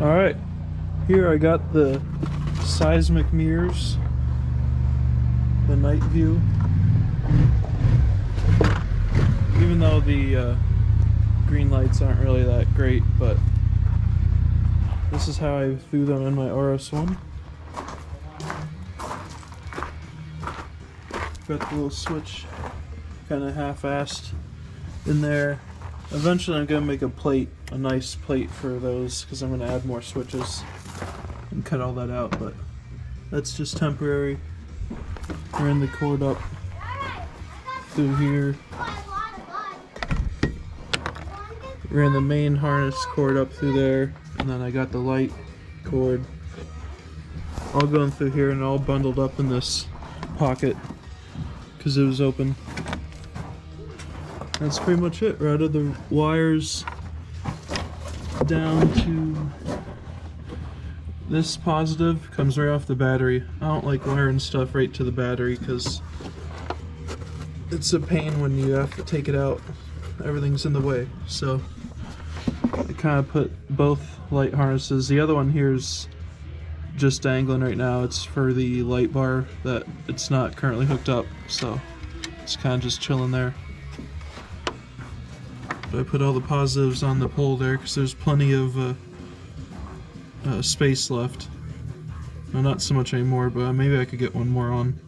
Alright, here I got the Seizmik mirrors, the night view. Even though the green lights aren't really that great, but this is how I threw them in my RS1. Got the little switch kind of half-assed in there. Eventually I'm going to make a plate, a nice plate for those, because I'm going to add more switches and cut all that out, but that's just temporary. Ran the cord up through here. Ran the main harness cord up through there, and then I got the light cord all going through here and all bundled up in this pocket because it was open. That's pretty much it. Routed the wires down to this positive, comes right off the battery. I don't like wiring stuff right to the battery because it's a pain when you have to take it out. Everything's in the way. So I kind of put both light harnesses. The other one here is just dangling right now. It's for the light bar that it's not currently hooked up, so it's kind of just chilling there. But I put all the positives on the pole there because there's plenty of space left. Well, not so much anymore, but maybe I could get one more on.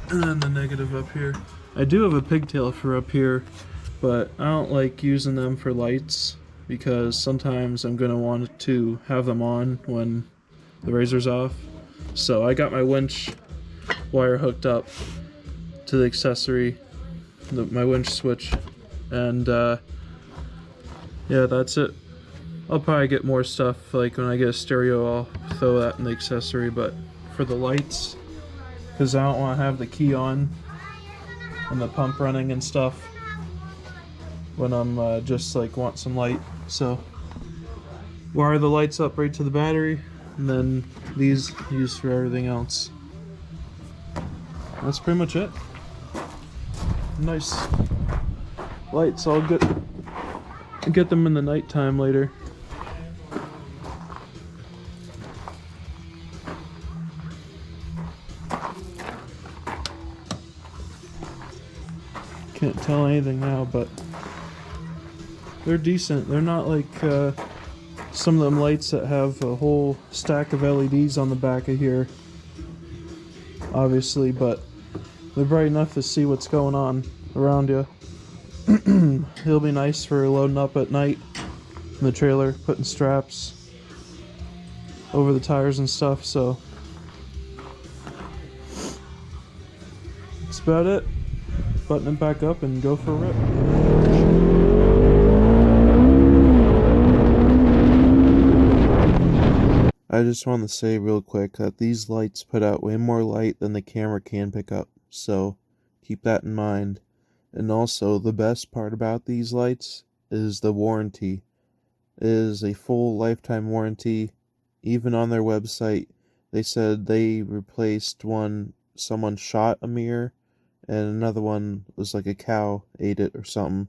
And then the negative up here. I do have a pigtail for up here, but I don't like using them for lights because sometimes I'm going to want to have them on when the razor's off. So I got my winch wire hooked up to the accessory, my winch switch, and yeah, that's it. I'll probably get more stuff, like when I get a stereo I'll throw that in the accessory, but for the lights, because I don't want to have the key on and the pump running and stuff when I'm just like want some light. So wire the lights up right to the battery, and then these used for everything else. That's pretty much it. Nice lights. I'll get them in the nighttime later. Can't tell anything now, but they're decent. They're not like some of them lights that have a whole stack of LEDs on the back of here, obviously, but they're bright enough to see what's going on around you. It'll be nice for loading up at night in the trailer, putting straps over the tires and stuff, so that's about it. Button it back up and go for a rip. I just want to say real quick that these lights put out way more light than the camera can pick up, so keep that in mind. And also, the best part about these lights is the warranty. It is a full lifetime warranty. Even on their website, they said they replaced one, someone shot a mirror, and another one was like a cow ate it or something.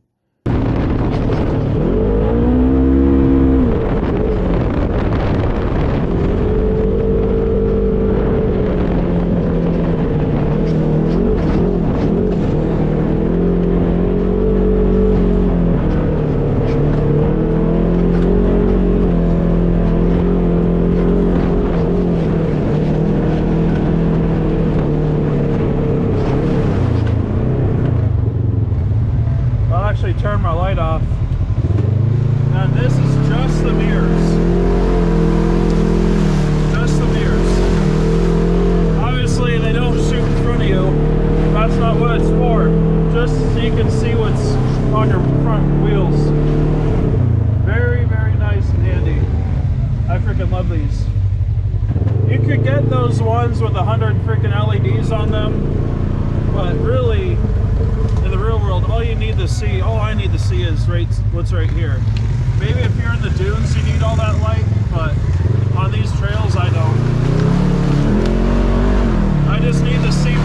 Turn my light off. Now this is just the mirrors. Just the mirrors. Obviously they don't shoot in front of you. That's not what it's for. Just so you can see what's on your front wheels. Very, very nice and handy. I freaking love these. You could get those ones with 100 freaking LEDs on them, but really, in the real world, all I need to see is what's right here. Maybe if you're in the dunes you need all that light, but on these trails I don't. I just need to see